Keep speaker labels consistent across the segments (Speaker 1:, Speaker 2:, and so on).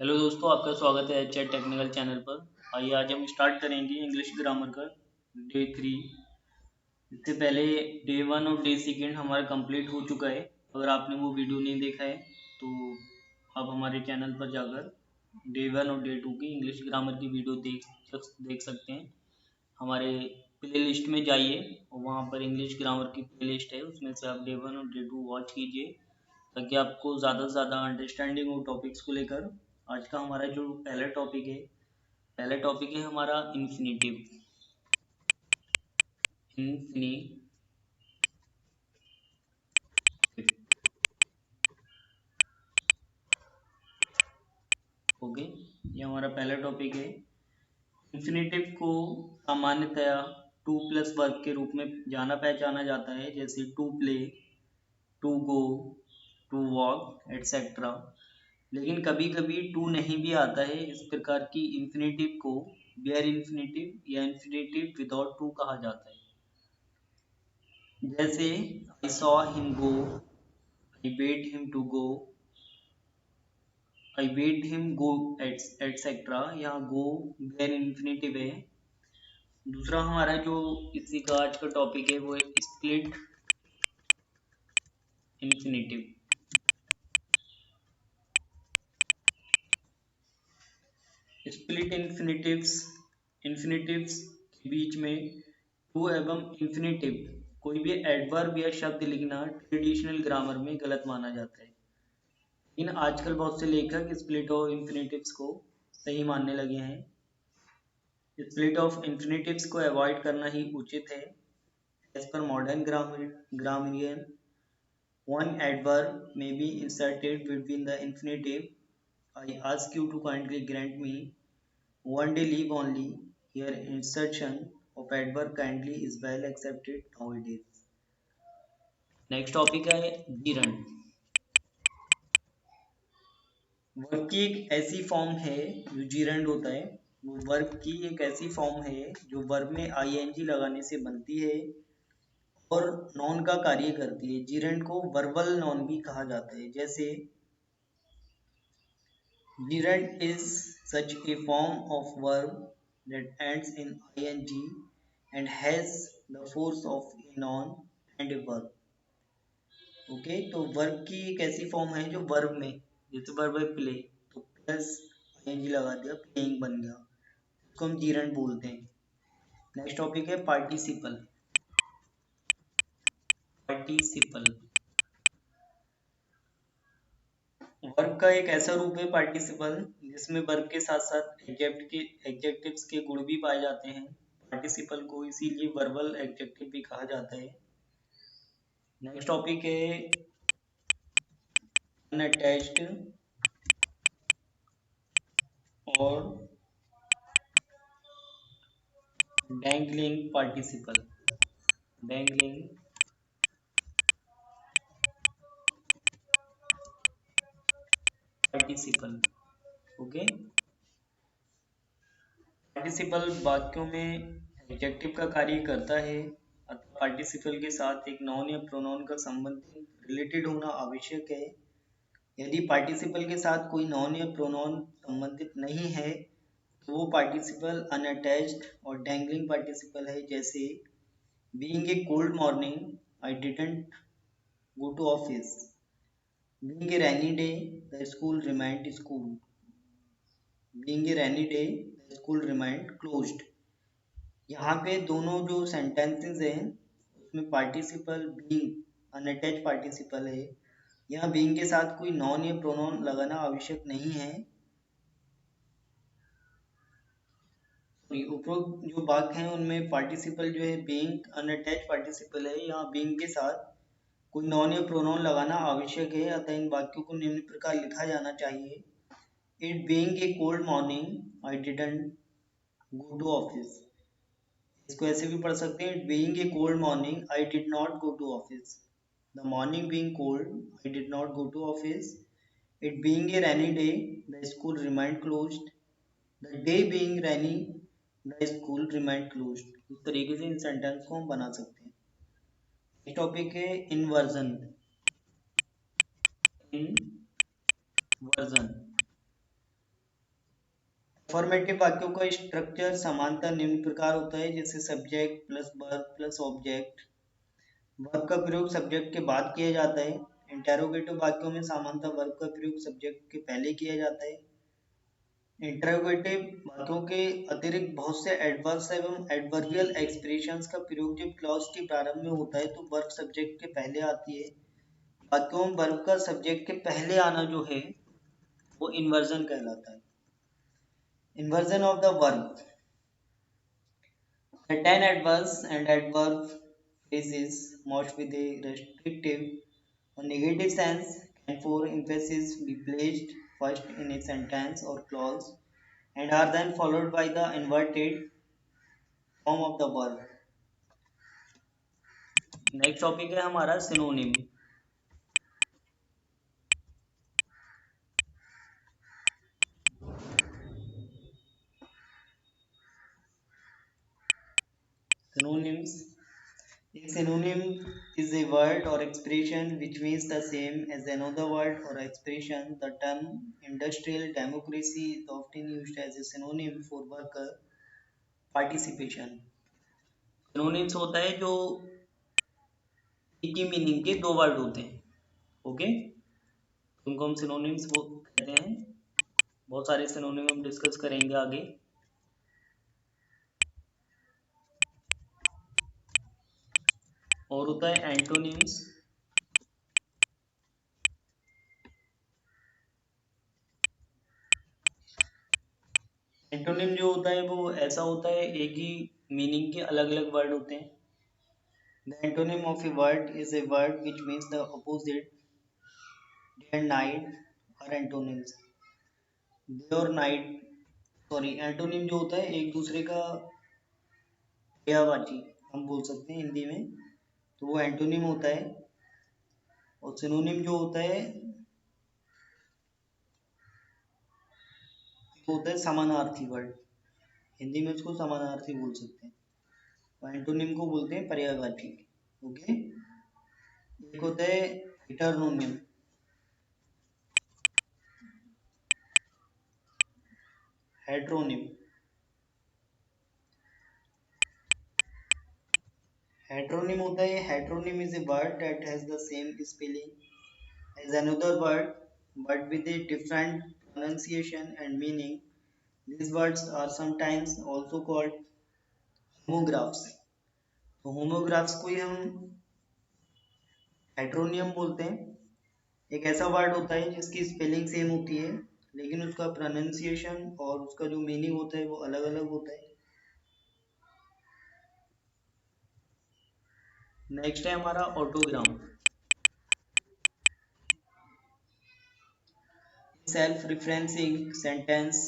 Speaker 1: Hello दोस्तों, आपका स्वागत है एच टेक्निकल चैनल पर। आइए आज हम स्टार्ट करेंगे इंग्लिश ग्रामर का डे 3। इससे पहले डे 1 और डे सेकेंड हमारा कंप्लीट हो चुका है। अगर आपने वो वीडियो नहीं देखा है तो आप हमारे चैनल पर जाकर डे 1 और डे 2 की इंग्लिश ग्रामर की वीडियो देख सकते हैं। हमारे प्ले लिस्ट में जाइए और वहाँ पर इंग्लिश ग्रामर की प्ले लिस्ट है, उसमें से आप डे 1 और डे 2 वॉच कीजिए ताकि आपको ज़्यादा से ज़्यादा अंडरस्टैंडिंग हो टॉपिक्स को लेकर। आज का हमारा जो पहला टॉपिक है हमारा इन्फिनेटिव। इन्फिनेटिव। ओके, ये हमारा पहला टॉपिक है। इन्फिनेटिव को सामान्यतया टू प्लस वर्ब के रूप में जाना पहचाना जाता है, जैसे to play, to go, to walk etcetera. लेकिन कभी कभी टू नहीं भी आता है। इस प्रकार की इन्फिनेटिव को बेयर इन्फिनेटिव या इन्फिनेटिव विदाउट टू कहा जाता है। जैसे I saw him go, I bade him to go, I bade him go etcetera. यहाँ गो बेयर इन्फिनेटिव है। दूसरा हमारा जो इसी का आज का टॉपिक है वो है स्प्लिट इन्फिनेटिव। स्प्लिट इन्फिनेटिव्स के बीच में टू एवं इन्फिनेटिव कोई भी एडवर्ब या शब्द लिखना ट्रेडिशनल ग्रामर में गलत माना जाता है। लेकिन आजकल बहुत से लेखक स्प्लिट और इन्फिनेटिव्स को सही मानने लगे हैं। स्प्लिट ऑफ इन्फिनेटिव्स को अवॉइड करना ही उचित है। As per modern grammarian, one adverb may be inserted between the infinitive. I ask you to kindly grant me one day leave only. Here insertion of adverb kindly is well accepted nowadays. Next topic है gerund। Verb की एक ऐसी form है जो gerund होता है। वो verb की एक ऐसी फॉर्म है जो वर्ब में ing लगाने से बनती है और नॉन का कार्य करती है। gerund को वर्बल नॉन भी कहा जाता है। जैसे gerund is such a form of verb that ends in ing and has the force of a noun and a verb। Okay, तो वर्ब की एक ऐसी फॉर्म है जो वर्ब में, जैसे वर्ब है प्ले, तो प्लस ing लगा दिया, प्लेइंग बन गया, इसको हम gerund बोलते हैं। नेक्स्ट टॉपिक है पार्टिसिपल। पार्टिसिपल वर्ब का एक ऐसा रूप है पार्टिसिपल जिसमें वर्ब के साथ साथ एडजेक्टिव्स के गुण भी पाए जाते हैं। पार्टिसिपल को इसीलिए वर्बल एडजेक्टिव भी कहा जाता है। नेक्स्ट टॉपिक है अनअटैच्ड और dangling participle. Dangling participle. Okay, participle वाक्यों में एडजेक्टिव का कार्य करता है, अतः पार्टिसिपल के साथ एक नाउन या प्रोनाउन का संबंध रिलेटेड होना आवश्यक है। यदि पार्टिसिपल के साथ कोई नाउन या प्रोनाउन संबंधित नहीं है तो वो पार्टिसिपल अनअटैच्ड और डैंगलिंग पार्टिसिपल है। जैसे being a cold morning, I didn't go to office. Being a rainy day, the school remained school. Being a rainy day, the school remained closed. यहाँ पे दोनों जो सेंटेंसेस हैं उसमें पार्टिसिपल बीइंग अनअटैच्ड पार्टिसिपल है। यहाँ बीइंग के साथ कोई नॉन या प्रोनाउन लगाना आवश्यक नहीं है। उपरोक्त जो वाक्य हैं उनमें पार्टिसिपल जो है बीइंग अनअटैच्ड पार्टिसिपल है। यहाँ बीइंग के साथ कोई नॉन या प्रोनाउन लगाना आवश्यक है, अतः इन वाक्यों को निम्न प्रकार लिखा जाना चाहिए। It being a cold morning, I didn't go to office. इसको ऐसे भी पढ़ सकते हैं, it being a cold morning, I did not go to office. The morning being cold, I did not go to office. It being a rainy day, the school remained closed. The day being rainy, the school remained closed. इस तरीके से इन sentence को हम बना सकते हैं। Next topic है inversion. Inversion formative वाक्यों का स्ट्रक्चर समानता निम्न प्रकार होता है, जैसे subject plus verb plus object. Verb का प्रयोग सब्जेक्ट के बाद किया जाता है। इंटेरोगेटिव वाक्यों में सामान्यतः वर्ब का प्रयोग सब्जेक्ट के पहले किया जाता है। इंटेरोगेटिव वाक्यों के अतिरिक्त बहुत से एडवर्ब्स एवं एडवर्बियल एक्सप्रेशंस का प्रयोग जब क्लॉज के प्रारंभ में होता है तो वर्ब सब्जेक्ट के पहले आती है। वाक्यों में वर्ब का सब्जेक्ट के पहले आना जो है वो इन्वर्जन कहलाता है। Inversion of the verb. Certain adverbs and adverb phrases must with a restrictive or negative sense can for emphasis be placed first in a sentence or clause and are then followed by the inverted form of the verb. Next topic है हमारा synonym. Synonyms. A synonym is a word or expression which means the same as another word or expression. The term industrial democracy is often used as a synonym for worker participation. Synonyms होता है जो एक ही meaning के दो word होते हैं। Okay, उनको हम सिनोनिम्स वो कहते हैं। बहुत सारे सिनोनिम हम डिस्कस करेंगे आगे। और होता है एंटोनिम्स। एंटोनिम जो होता है वो ऐसा होता है एक ही मीनिंग के अलग अलग वर्ड होते हैं। The antonym of a word is a word which means the opposite. Day and night are antonyms. Day और night, सॉरी, एंटोनिम जो होता है एक दूसरे का पर्यायवाची हम बोल सकते हैं हिंदी में, तो वो एंटोनिम होता है। और सिनोनिम जो होता है वो होता है समानार्थी वर्ड। हिंदी में उसको समानार्थी बोल सकते हैं। और एंटोनिम को बोलते हैं पर्यायवाची। ओके, एक होता है हिटरनोनिम। हेट्रोनिम। हेट्रोनिम होता है, heteronym is a word that has the same spelling as another word but with a different pronunciation and meaning. These words are sometimes also called homographs. तो होमोग्राफ्स को ही हम हेट्रोनियम बोलते हैं। एक ऐसा वर्ड होता है जिसकी स्पेलिंग सेम होती है लेकिन उसका प्रोनाउंसिएशन और उसका जो मीनिंग होता है वो अलग अलग होता है। नेक्स्ट है हमारा ऑटोग्राम। Self-referencing sentence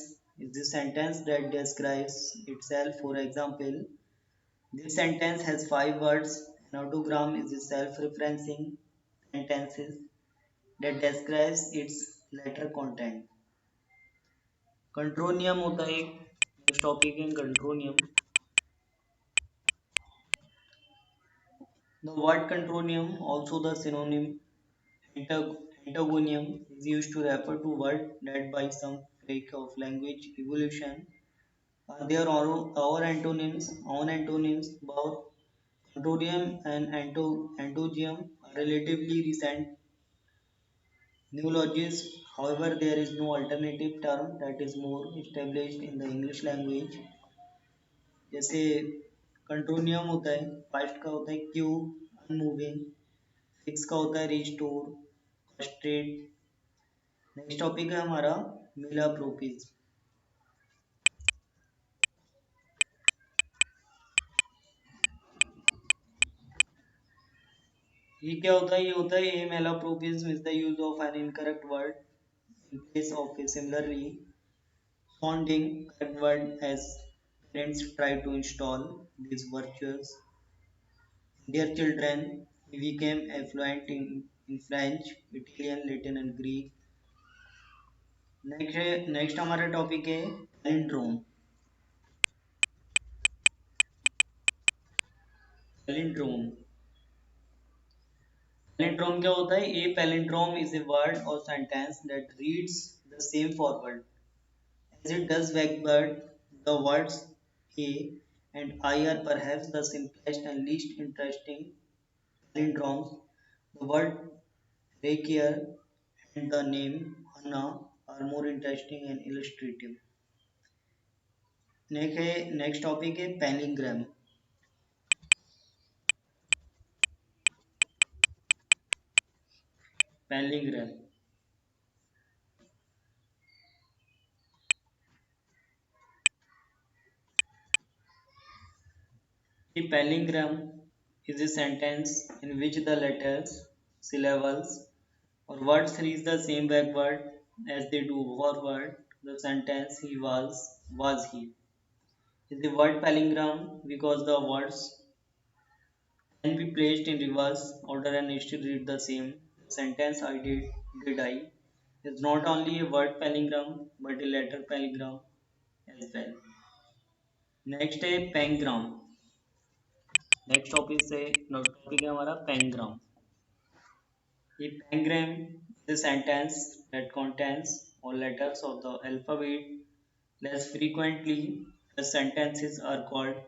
Speaker 1: is the sentence that describes itself. For example, this sentence has 5 words. An autogram is a self-referencing sentences that describes its letter content. कंट्रोनियम होता है एक, नेक्स्ट टॉपिक है कंट्रोनियम। The word contronium, also the synonym antagonium, is used to refer to word that by some freak of language evolution there are our antonyms. On antonyms, both contronium and antogium are relatively recent neologisms. However, there is no alternative term that is more established in the English language. जैसे कंट्रोनियम होता है, fast का होता है Q, unmoving. Fix का होता है restore, straight. Next topic है हमारा मिलाप्रोपिज। ये क्या होता है? ये होता है a malapropism is the use of an incorrect word in place of a similarly sounding correct word as parents try to install these virtues in their children. He became fluent in French, Italian, Latin and Greek. Next हमारा topic है palindrome. Palindrome palindrome क्या होता है? ए palindrome is a word और sentence that reads the same forward As it does backward, the words A and I are perhaps the simplest and least interesting palindromes. The word rakier and the name Hana are more interesting and illustrative. Next topic है पैलिंग्राम. पैलिंग्राम. A palindrome is a sentence in which the letters, syllables, or words reach the same backward as they do forward. The sentence he was he is a word palindrome because the words can be placed in reverse order and still read the same. The sentence I did I is not only a word palindrome but a letter palindrome as well. Next है पैंग्राम. Next topic है हमारा पैंग्राम. A pangram is a sentence that contains all letters of the alphabet. Less frequently, the sentences are called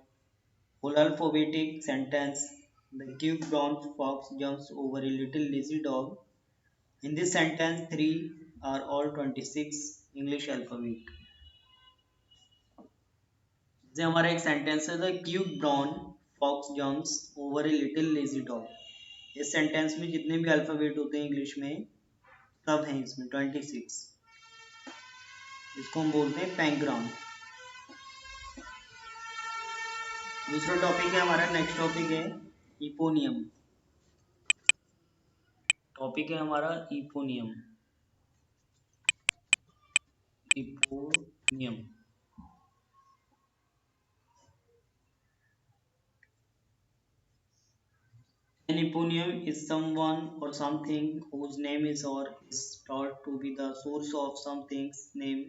Speaker 1: full alphabetic sentence. The cute brown fox jumps over a little lazy dog. In this sentence, three are all 26 English alphabet. जैसे हमारा एक sentence है the cute brown fox jumps over a little lazy dog. इस sentence में जितने भी alphabet होते हैं इंग्लिश में सब हैं इसमें 26. इसको हम बोलते हैं पैंग्राम. दूसरा टॉपिक है हमारा. नेक्स्ट टॉपिक है इपोनियम. टॉपिक है हमारा इपोनियम. इपोनियम. An eponym is someone or something whose name is or is thought to be the source of something's name.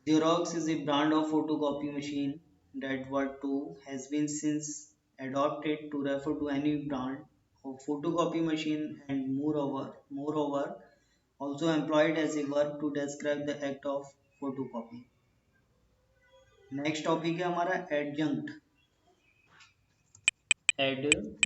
Speaker 1: Xerox is a brand of photocopy machine. That word too has been since adopted to refer to any brand of photocopy machine and moreover also employed as a verb to describe the act of photocopy. Next topic है हमारा adjunct. Adjunct.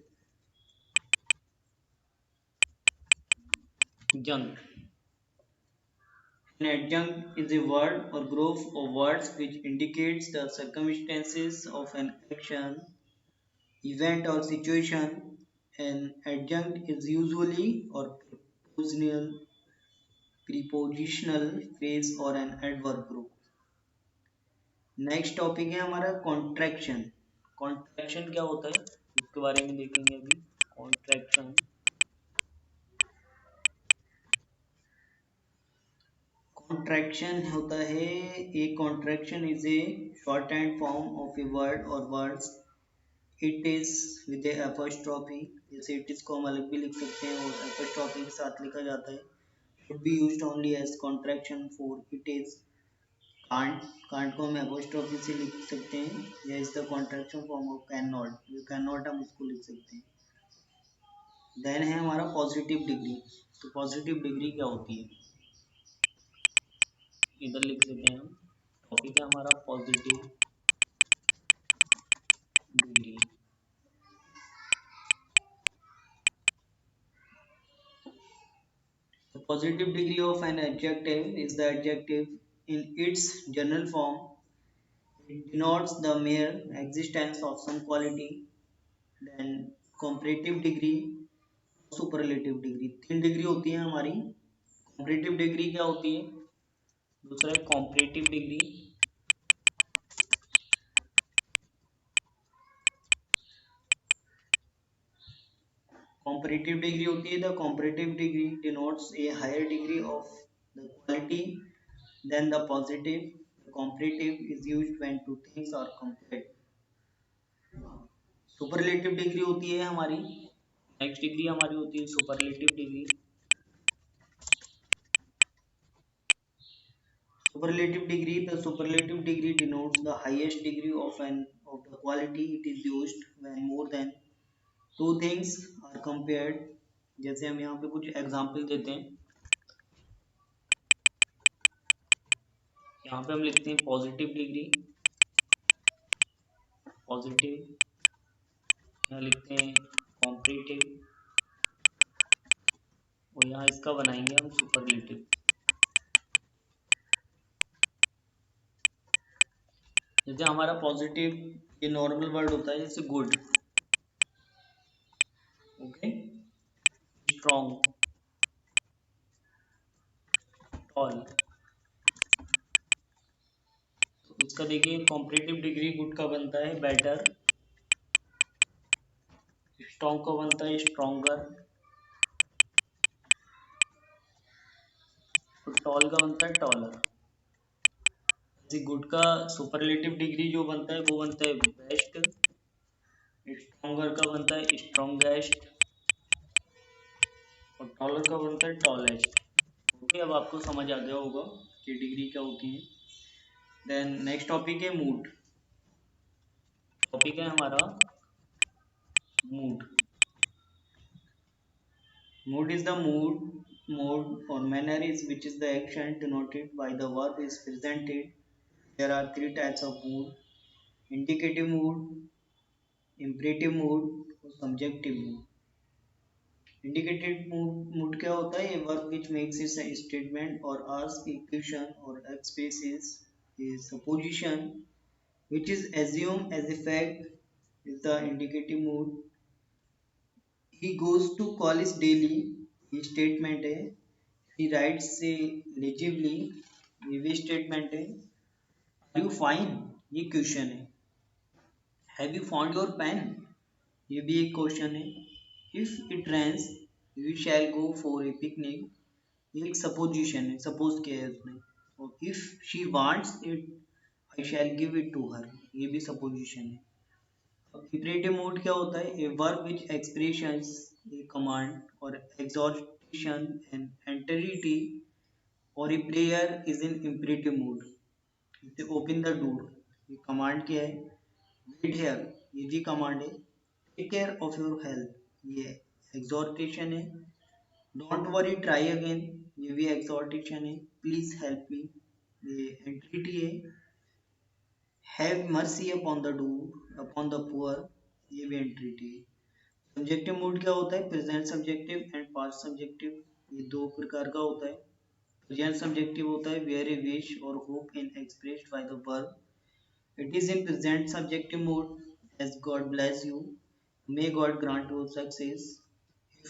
Speaker 1: An adjunct is a word or group of words which indicates the circumstances of an action, event or situation. An adjunct is usually or prepositional phrase or an adverb group. Next topic है हमारा contraction. Contraction क्या होता है इसके बारे में देखेंगे अभी. कॉन्ट्रैक्शन. कॉन्ट्रैक्शन होता है a contraction is a shorthand form of a word और words. It is with apostrophe. जैसे इट इज को हम अलग भी लिख सकते हैं और एपोस्ट्रॉफी के साथ लिखा जाता है. Should be used only as contraction for it is. Can't को हम एपोस्ट्रॉफी से लिख सकते हैं. या is the contraction form of can not. You can not हम इसको लिख सकते हैं. देन है हमारा पॉजिटिव डिग्री. तो पॉजिटिव डिग्री क्या होती है इधर लिख देते हैं हम. टॉपिक है हमारा positive degree. The positive degree of an adjective is the adjective in its general form. It denotes the mere existence of some quality. Then comparative degree, superlative degree. तीन डिग्री होती है हमारी. comparative डिग्री क्या होती है. दूसरा है comparative degree. comparative degree होती है. The comparative degree denotes a higher degree of the quality than the positive. The comparative is used when two things are compared. Superlative degree होती है हमारी. नेक्स्ट डिग्री हमारी होती है superlative degree. Superlative degree. The superlative degree denotes the highest degree of the quality. It is used when more than two things are compared. जैसे हम यहाँ पे कुछ एग्जाम्पल देते हैं. यहाँ पे हम लिखते हैं पॉजिटिव डिग्री, पॉजिटिव, यहाँ लिखते हैं कॉम्परेटिव, और यहाँ इसका बनाएंगे हम सुपरलेटिव। जैसे हमारा पॉजिटिव ये नॉर्मल वर्ड होता है, जैसे गुड, ओके, स्ट्रॉन्ग, टॉल। तो इसका देखिए कॉम्परेटिव डिग्री गुड का बनता है बेटर, स्ट्रॉन्ग का बनता है स्ट्रॉन्गर, तो टॉल का बनता है टॉलर। जैसे गुड का सुपरलेटिव डिग्री जो बनता है वो बनता है बेस्ट, स्ट्रॉन्गर का बनता है स्ट्रॉन्गेस्ट, और टॉलर का बनता है टॉलेस्ट। ओके, अब आपको समझ आ गया होगा कि डिग्री क्या होती है। देन नेक्स्ट टॉपिक है मूड। टॉपिक है हमारा mood. Mood is the mode or manner is which is the action denoted by the verb is presented. There are three types of mood: indicative mood, imperative mood, और subjective mood. Indicative mood क्या होता है? A verb which makes its a statement or asks a question or expresses a supposition which is assumed as a fact is the indicative mood. He goes to college daily. ये statement है. He writes से legibly, ये भी statement है। Are you fine, ये question है। Have you found your pen, ये भी एक क्वेश्चन है। If it rains we shall go for a picnic, ये एक सपोजिशन है, सपोज किया है उसने। और if she wants it I shall give it to her, ये भी सपोजिशन है। अब इंपरेटिव मोड क्या होता है? A verb which expressions a command और एग्जॉर्टेशन एंड एंटरिटी और a prayer is in imperative mode. जैसे ओपन द डोर, ये कमांड क्या है? वेट हेयर, ये भी कमांड है। Take care of your health, ये एग्जॉर्टेशन है। डोंट वरी ट्राई अगेन, ये भी एग्जॉर्टेशन है। प्लीज हेल्प मी, ये एंट्रिटी है। Have mercy upon the door, upon the poor, ये भी एंट्रिटी है। सब्जेक्टिव मूड क्या होता है? Present subjective and past subjective, ये दो प्रकार का होता है। प्रेजेंट सब्जेक्टिव होता है where a wish or hope in expressed by the verb. It is in present subjective mood as God bless you, may God grant you success. If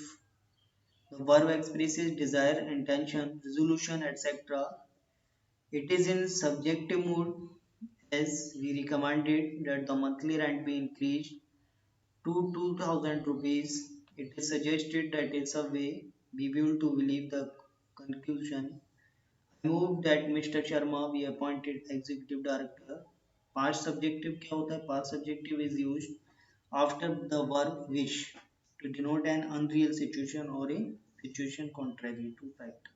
Speaker 1: the verb expresses desire, intention, resolution, etc. It is in subjective mood as we recommended that the monthly rent be increased to 2000 rupees. It is suggested that it's a way we will to believe the conclusion. I move that Mr. Sharma be appointed executive director. Past subjective क्या होता है? Past subjective is used after the verb wish to denote an unreal situation or a situation contrary to fact.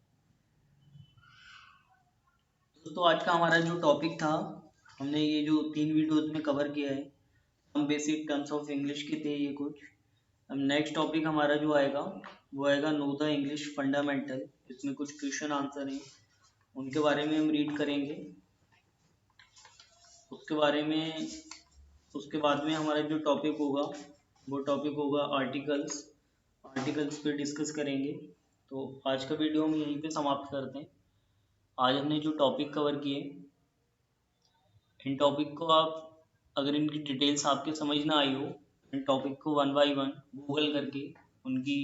Speaker 1: दोस्तों आज का हमारा जो topic था, हमने ये जो 3 वीडियोज में कवर किया है, हम बेसिक टर्म्स ऑफ इंग्लिश के थे ये कुछ। अब नेक्स्ट टॉपिक हमारा जो आएगा वो आएगा नो द इंग्लिश फंडामेंटल। इसमें कुछ क्वेश्चन आंसर हैं, उनके बारे में हम रीड करेंगे। उसके बारे में उसके बाद में हमारा जो टॉपिक होगा वो टॉपिक होगा आर्टिकल्स। आर्टिकल्स पे डिस्कस करेंगे। तो आज का वीडियो हम यहीं पे समाप्त करते हैं। आज हमने जो टॉपिक कवर किए, इन टॉपिक को आप अगर इनकी डिटेल्स आपके समझ ना आई हो, इन टॉपिक को 1 बाय 1 गूगल करके उनकी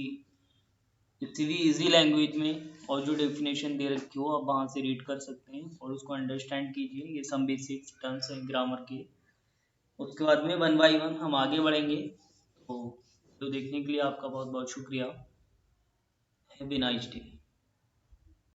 Speaker 1: किसी भी इजी लैंग्वेज में और जो डेफिनेशन दे रखी हो आप वहाँ से रीड कर सकते हैं और उसको अंडरस्टैंड कीजिए। ये सम बेसिक टर्म्स हैं ग्रामर के। उसके बाद में 1 बाय 1 हम आगे बढ़ेंगे। तो देखने के लिए आपका बहुत बहुत शुक्रिया। Have a nice day.